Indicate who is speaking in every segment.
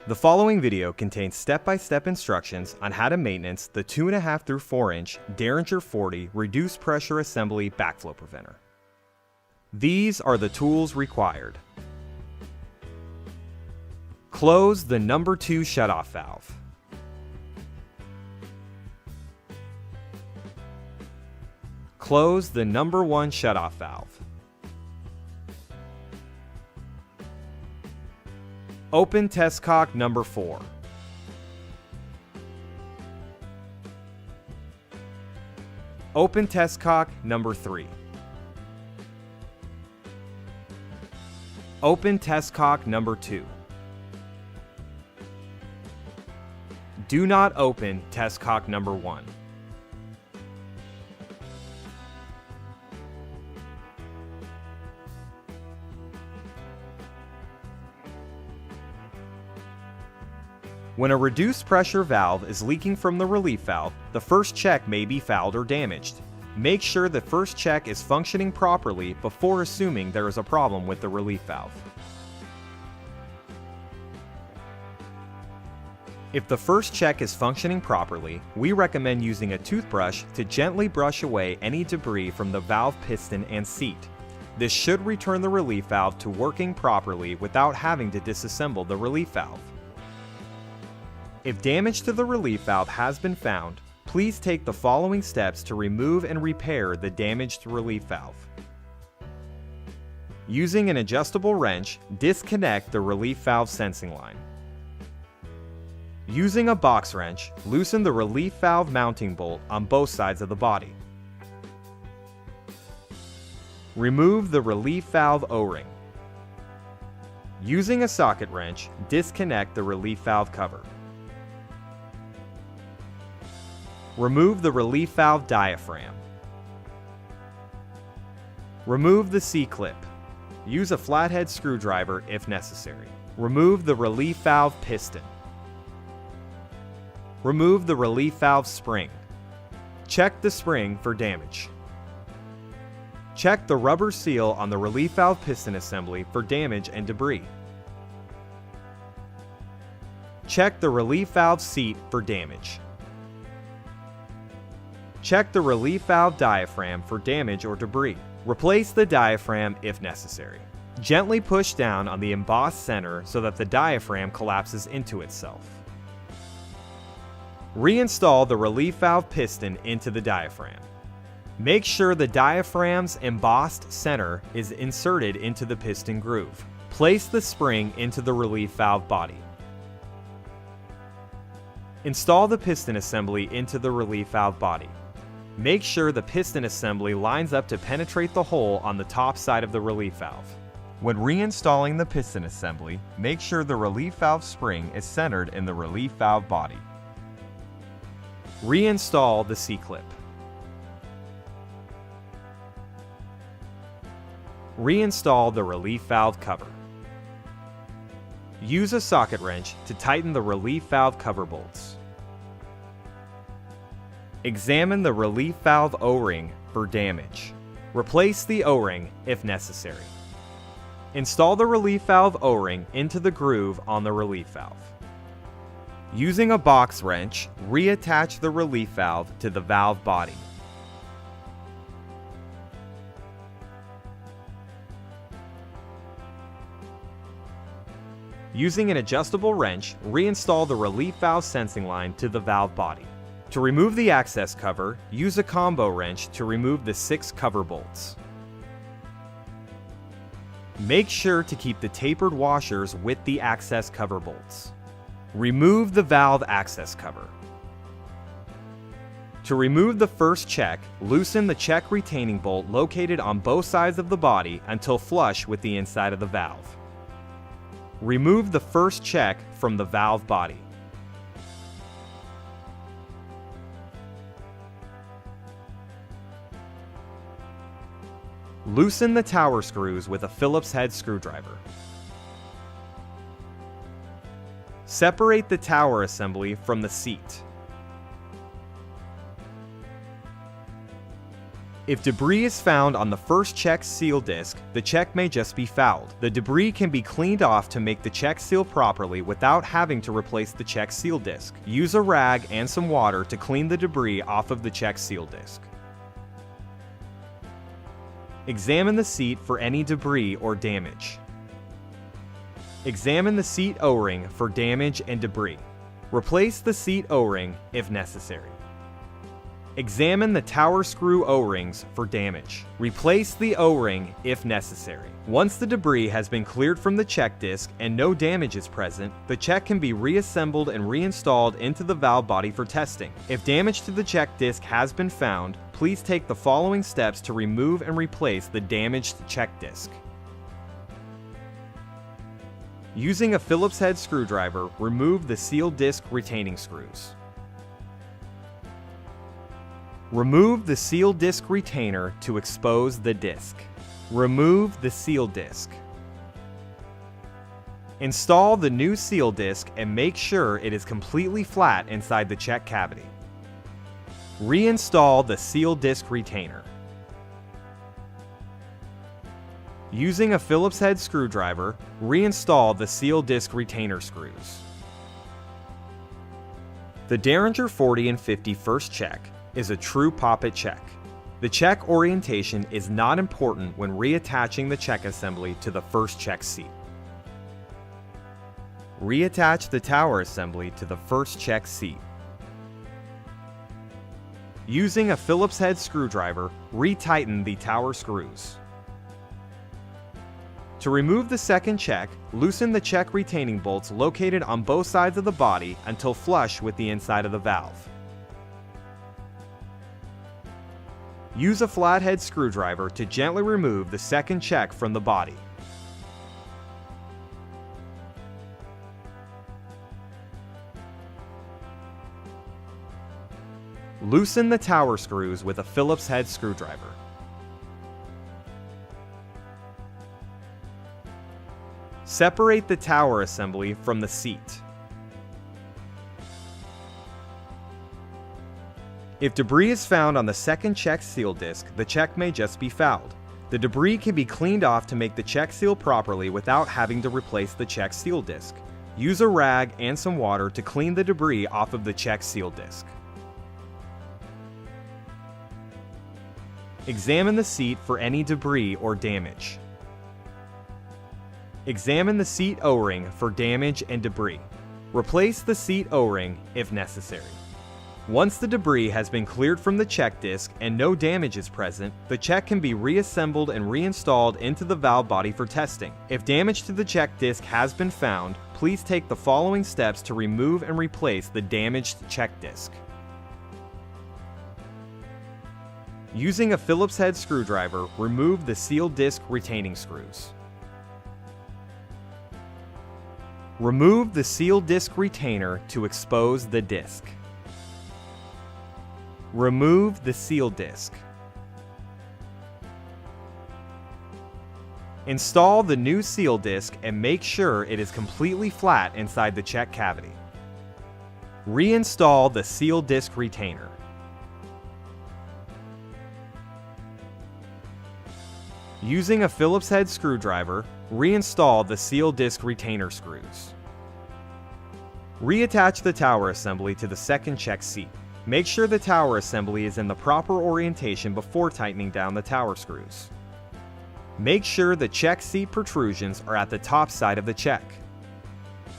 Speaker 1: The following video contains step-by-step instructions on how to maintenance the 2.5 through 4 inch Deringer 40 Reduced Pressure Assembly Backflow Preventer. These are the tools required. Close the number 2 shutoff valve. Close the number 1 shutoff valve. Open test cock number 4. Open test cock number 3. Open test cock number 2. Do not open test cock number 1. When a reduced pressure valve is leaking from the relief valve, the first check may be fouled or damaged. Make sure the first check is functioning properly before assuming there is a problem with the relief valve. If the first check is functioning properly, we recommend using a toothbrush to gently brush away any debris from the valve piston and seat. This should return the relief valve to working properly without having to disassemble the relief valve. If damage to the relief valve has been found, please take the following steps to remove and repair the damaged relief valve. Using an adjustable wrench, disconnect the relief valve sensing line. Using a box wrench, loosen the relief valve mounting bolt on both sides of the body. Remove the relief valve O-ring. Using a socket wrench, disconnect the relief valve cover. Remove the relief valve diaphragm. Remove the C-clip. Use a flathead screwdriver if necessary. Remove the relief valve piston. Remove the relief valve spring. Check the spring for damage. Check the rubber seal on the relief valve piston assembly for damage and debris. Check the relief valve seat for damage. Check the relief valve diaphragm for damage or debris. Replace the diaphragm if necessary. Gently push down on the embossed center so that the diaphragm collapses into itself. Reinstall the relief valve piston into the diaphragm. Make sure the diaphragm's embossed center is inserted into the piston groove. Place the spring into the relief valve body. Install the piston assembly into the relief valve body. Make sure the piston assembly lines up to penetrate the hole on the top side of the relief valve. When reinstalling the piston assembly, make sure the relief valve spring is centered in the relief valve body. Reinstall the C-clip. Reinstall the relief valve cover. Use a socket wrench to tighten the relief valve cover bolts. Examine the relief valve O-ring for damage. Replace the O-ring if necessary. Install the relief valve O-ring into the groove on the relief valve. Using a box wrench, reattach the relief valve to the valve body. Using an adjustable wrench, reinstall the relief valve sensing line to the valve body. To remove the access cover, use a combo wrench to remove the 6 cover bolts. Make sure to keep the tapered washers with the access cover bolts. Remove the valve access cover. To remove the first check, loosen the check retaining bolt located on both sides of the body until flush with the inside of the valve. Remove the first check from the valve body. Loosen the tower screws with a Phillips head screwdriver. Separate the tower assembly from the seat. If debris is found on the first check seal disc, the check may just be fouled. The debris can be cleaned off to make the check seal properly without having to replace the check seal disc. Use a rag and some water to clean the debris off of the check seal disc. Examine the seat for any debris or damage. Examine the seat O-ring for damage and debris. Replace the seat O-ring if necessary. Examine the tower screw O-rings for damage. Replace the O-ring if necessary. Once the debris has been cleared from the check disc and no damage is present, the check can be reassembled and reinstalled into the valve body for testing. If damage to the check disc has been found, please take the following steps to remove and replace the damaged check disc. Using a Phillips head screwdriver, remove the seal disc retaining screws. Remove the seal disc retainer to expose the disc. Remove the seal disc. Install the new seal disc and make sure it is completely flat inside the check cavity. Reinstall the seal disc retainer. Using a Phillips head screwdriver, reinstall the seal disc retainer screws. The Deringer 40 and 50 first check is a true poppet check. The check orientation is not important when reattaching the check assembly to the first check seat. Reattach the tower assembly to the first check seat. Using a Phillips head screwdriver, retighten the tower screws. To remove the second check, loosen the check retaining bolts located on both sides of the body until flush with the inside of the valve. Use a flathead screwdriver to gently remove the second check from the body. Loosen the tower screws with a Phillips head screwdriver. Separate the tower assembly from the seat. If debris is found on the second check seal disc, the check may just be fouled. The debris can be cleaned off to make the check seal properly without having to replace the check seal disc. Use a rag and some water to clean the debris off of the check seal disc. Examine the seat for any debris or damage. Examine the seat O-ring for damage and debris. Replace the seat O-ring if necessary. Once the debris has been cleared from the check disc and no damage is present, the check can be reassembled and reinstalled into the valve body for testing. If damage to the check disc has been found, please take the following steps to remove and replace the damaged check disc. Using a Phillips head screwdriver, remove the seal disc retaining screws. Remove the seal disc retainer to expose the disc. Remove the seal disc. Install the new seal disc and make sure it is completely flat inside the check cavity. Reinstall the seal disc retainer. Using a Phillips head screwdriver, reinstall the seal disc retainer screws. Reattach the tower assembly to the second check seat. Make sure the tower assembly is in the proper orientation before tightening down the tower screws. Make sure the check seat protrusions are at the top side of the check.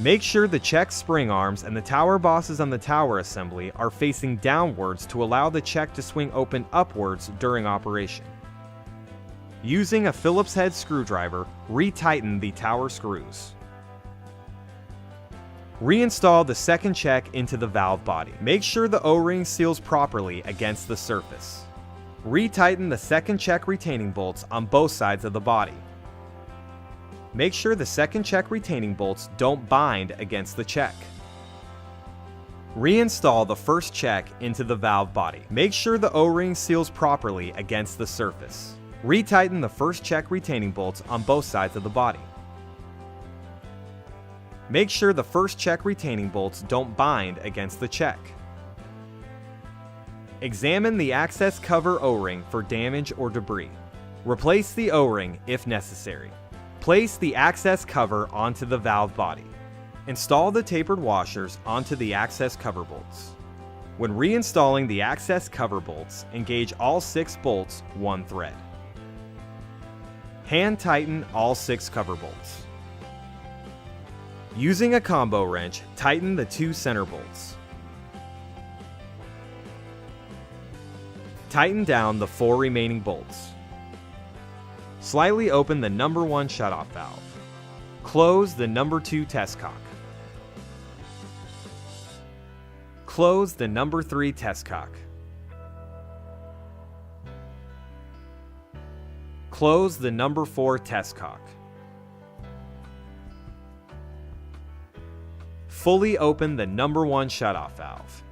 Speaker 1: Make sure the check spring arms and the tower bosses on the tower assembly are facing downwards to allow the check to swing open upwards during operation. Using a Phillips head screwdriver, retighten the tower screws. Reinstall the second check into the valve body. Make sure the O-ring seals properly against the surface. Retighten the second check retaining bolts on both sides of the body. Make sure the second check retaining bolts don't bind against the check. Reinstall the first check into the valve body. Make sure the O-ring seals properly against the surface. Retighten the first check retaining bolts on both sides of the body. Make sure the first check retaining bolts don't bind against the check. Examine the access cover O-ring for damage or debris. Replace the O-ring if necessary. Place the access cover onto the valve body. Install the tapered washers onto the access cover bolts. When reinstalling the access cover bolts, engage all 6 bolts one thread. Hand tighten all 6 cover bolts. Using a combo wrench, tighten the 2 center bolts. Tighten down the 4 remaining bolts. Slightly open the number 1 shutoff valve. Close the number 2 test cock. Close the number 3 test cock. Close the number 4 test cock. Fully open the number 1 shutoff valve.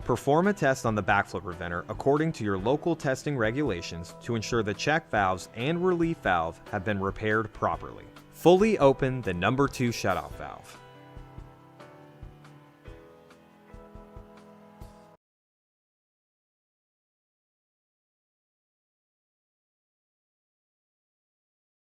Speaker 1: Perform a test on the backflow preventer according to your local testing regulations to ensure the check valves and relief valve have been repaired properly. Fully open the number 2 shutoff valve.